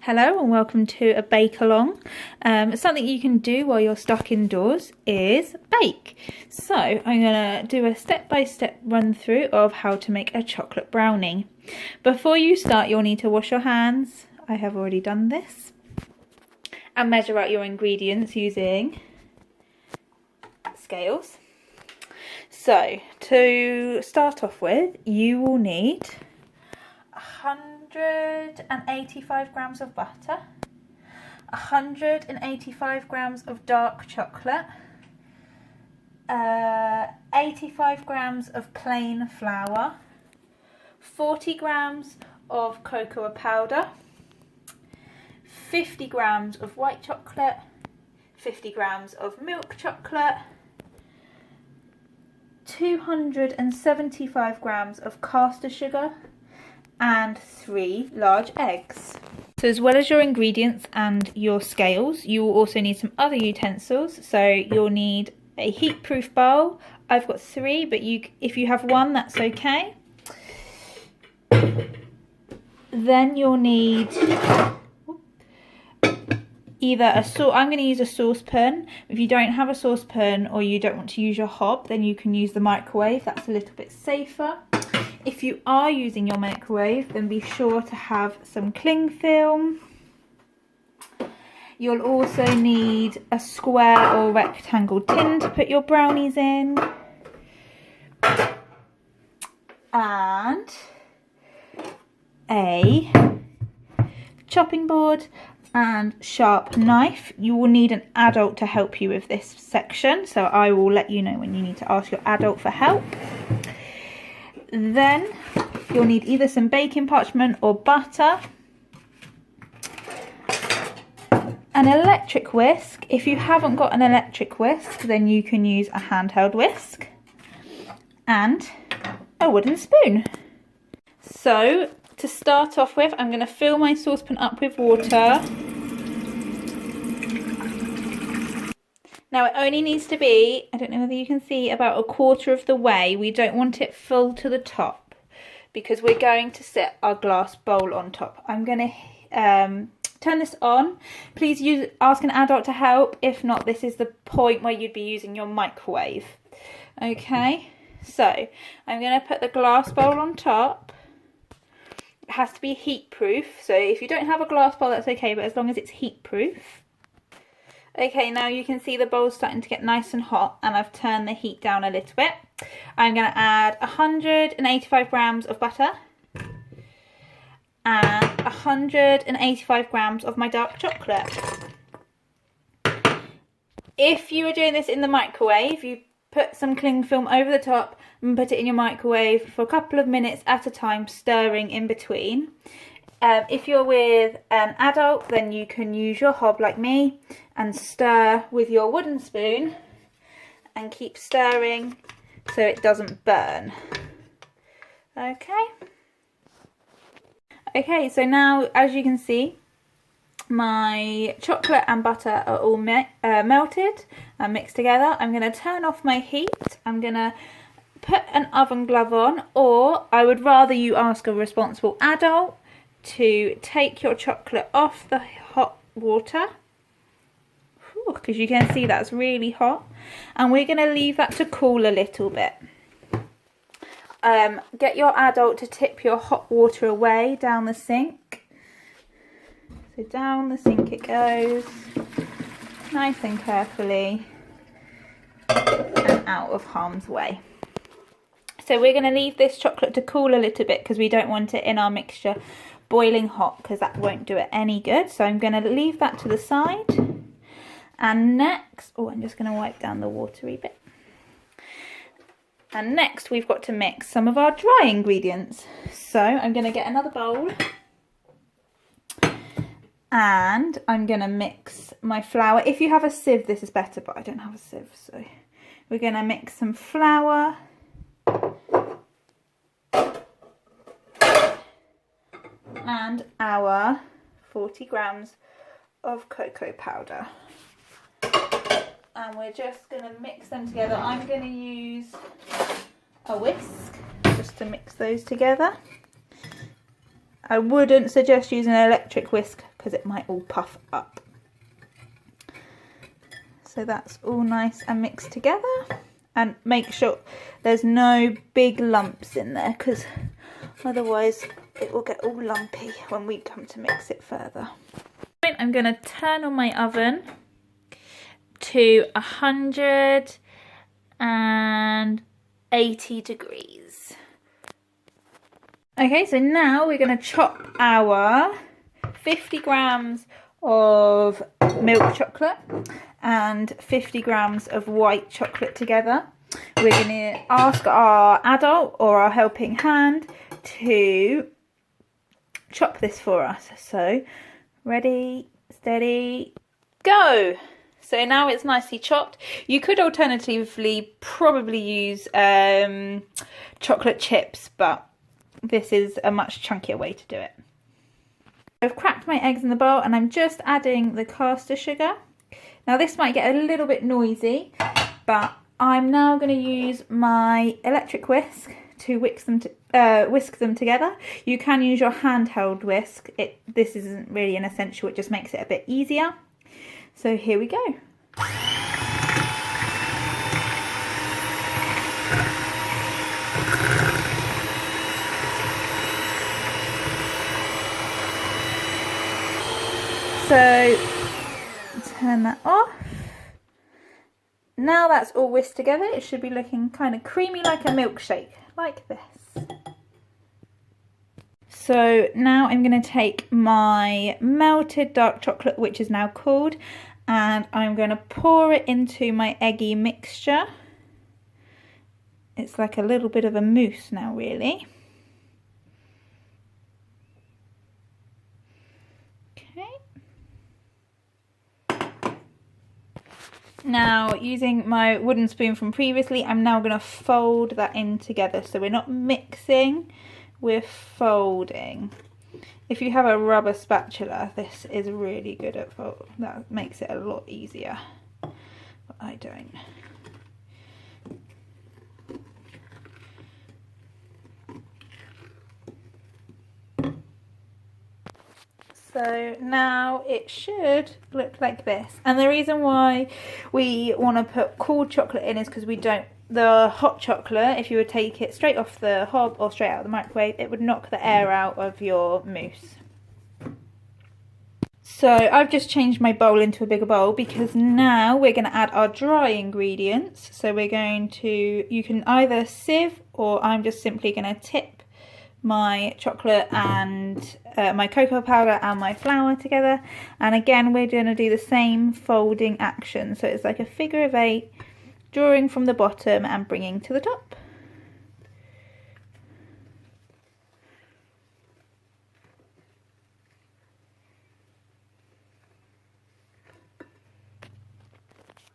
Hello and welcome to a bake along. Something you can do while you're stuck indoors is bake. So I'm going to do a step-by-step run through of how to make a chocolate brownie. Before you start, you'll need to wash your hands. I have already done this. And measure out your ingredients using scales. So to start off with, you will need 185 grams of butter, 185 grams of dark chocolate, 85 grams of plain flour, 40 grams of cocoa powder, 50 grams of white chocolate, 50 grams of milk chocolate, 275 grams of caster sugar, and 3 large eggs. So as well as your ingredients and your scales, you will also need some other utensils. So you'll need a heat-proof bowl. I've got 3, but if you have 1, that's okay. Then you'll need either I'm going to use a saucepan. If you don't have a saucepan or you don't want to use your hob, then you can use the microwave. That's a little bit safer. If you are using your microwave, then be sure to have some cling film. You'll also need a square or rectangle tin to put your brownies in. And a chopping board and sharp knife. You will need an adult to help you with this section, so I will let you know when you need to ask your adult for help. Then you'll need either some baking parchment or butter, an electric whisk. If you haven't got an electric whisk, then you can use a handheld whisk, and a wooden spoon. So to start off with, I'm going to fill my saucepan up with water. Now it only needs to be, I don't know whether you can see, about 1/4 of the way. We don't want it full to the top because we're going to set our glass bowl on top. I'm going to turn this on. Please ask an adult to help. If not, this is the point where you'd be using your microwave. Okay, so I'm going to put the glass bowl on top. It has to be heat proof, so if you don't have a glass bowl, that's okay, but as long as it's heat proof. Okay, now you can see the bowl's starting to get nice and hot, and I've turned the heat down a little bit. I'm going to add 185 grams of butter and 185 grams of my dark chocolate. If you were doing this in the microwave, you put some cling film over the top and put it in your microwave for a couple of minutes at a time, stirring in between. If you're with an adult, then you can use your hob like me and stir with your wooden spoon and keep stirring so it doesn't burn. Okay, so now as you can see, my chocolate and butter are all melted and mixed together. I'm going to turn off my heat. I'm going to put an oven glove on, or I would rather you ask a responsible adult to take your chocolate off the hot water, because you can see that's really hot, and we're going to leave that to cool a little bit. Get your adult to tip your hot water away down the sink. So down the sink it goes, nice and carefully, and out of harm's way. So we're going to leave this chocolate to cool a little bit because we don't want it in our mixture boiling hot, because that won't do it any good. So I'm going to leave that to the side. And next, I'm just going to wipe down the watery bit. And next we've got to mix some of our dry ingredients. So I'm going to get another bowl. And I'm going to mix my flour. If you have a sieve, this is better, but I don't have a sieve. So we're going to mix some flour. And our 40 grams of cocoa powder. And we're just going to mix them together. I'm going to use a whisk just to mix those together. I wouldn't suggest using an electric whisk because it might all puff up. So that's all nice and mixed together. And make sure there's no big lumps in there, because otherwise it will get all lumpy when we come to mix it further. I'm going to turn on my oven to 180 degrees. Okay, so now we're going to chop our 50 grams of milk chocolate and 50 grams of white chocolate together. We're going to ask our adult or our helping hand to chop this for us. So ready, steady, go. So now it's nicely chopped. You could alternatively probably use chocolate chips, but this is a much chunkier way to do it. I've cracked my eggs in the bowl and I'm just adding the caster sugar. Now this might get a little bit noisy, but I'm now going to use my electric whisk to whisk them together. You can use your handheld whisk. This isn't really an essential, it just makes it a bit easier. So here we go. So turn that off. Now that's all whisked together, it should be looking kind of creamy like a milkshake, like this. So now I'm going to take my melted dark chocolate, which is now cooled, and I'm going to pour it into my eggy mixture. It's like a little bit of a mousse now, really. Now, using my wooden spoon from previously, I'm now going to fold that in together. So we're not mixing, we're folding. If you have a rubber spatula, this is really good at fold. That makes it a lot easier, but I don't. So now it should look like this. And the reason why we want to put cold chocolate in is because we don't, the hot chocolate, if you would take it straight off the hob or straight out of the microwave, it would knock the air out of your mousse. So I've just changed my bowl into a bigger bowl because now we're going to add our dry ingredients. So we're going to, you can either sieve, or I'm just simply going to tip my chocolate and my cocoa powder and my flour together, and again we're going to do the same folding action. So it's like a figure of 8, drawing from the bottom and bringing to the top.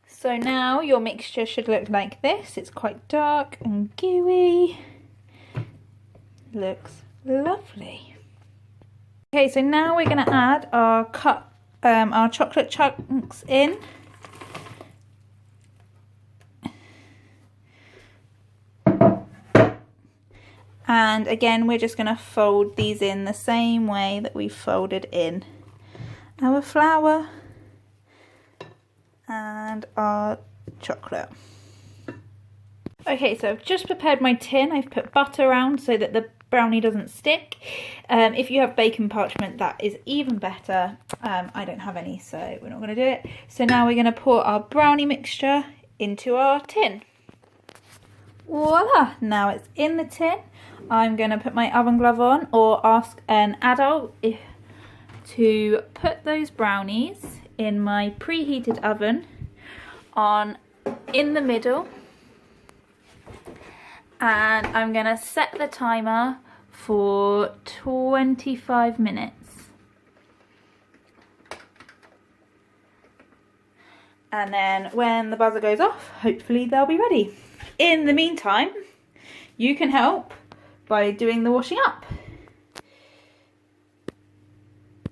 So now your mixture should look like this. It's quite dark and gooey. Looks lovely. Okay, so now we're going to add our chocolate chunks in. And again, we're just going to fold these in the same way that we folded in our flour and our chocolate. Okay, so I've just prepared my tin. I've put butter around so that the brownie doesn't stick. If you have bacon parchment, that is even better. I don't have any, so we're not going to do it. So now we're going to pour our brownie mixture into our tin. Voila! Now it's in the tin. I'm going to put my oven glove on, or ask an adult to put those brownies in my preheated oven in the middle. And I'm going to set the timer for 25 minutes. And then when the buzzer goes off, hopefully they'll be ready. In the meantime, you can help by doing the washing up.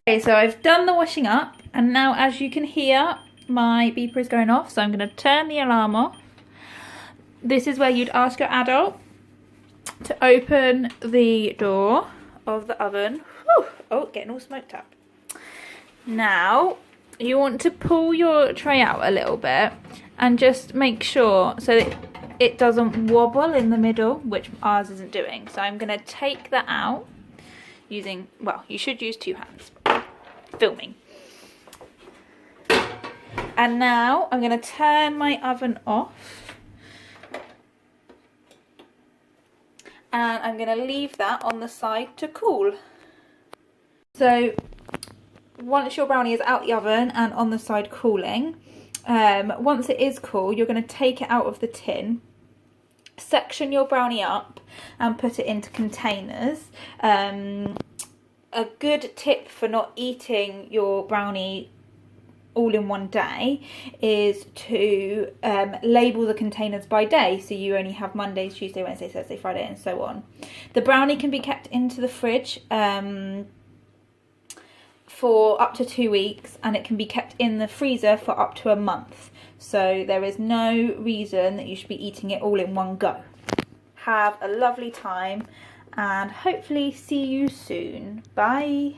Okay, so I've done the washing up, and now as you can hear, my beeper is going off, so I'm going to turn the alarm off. This is where you'd ask your adult to open the door of the oven. Whew. Oh, getting all smoked up. Now you want to pull your tray out a little bit and just make sure so that it doesn't wobble in the middle, which ours isn't doing. So I'm going to take that out using, well, you should use 2 hands. Filming. And now I'm going to turn my oven off. And I'm going to leave that on the side to cool. So once your brownie is out the oven and on the side cooling, once it is cool, you're going to take it out of the tin, section your brownie up and put it into containers. A good tip for not eating your brownie all in one day is to label the containers by day, so you only have Mondays, Tuesday, Wednesday, Thursday, Friday and so on. The brownie can be kept into the fridge for up to 2 weeks, and it can be kept in the freezer for up to a month, so there is no reason that you should be eating it all in one go. Have a lovely time and hopefully see you soon. Bye.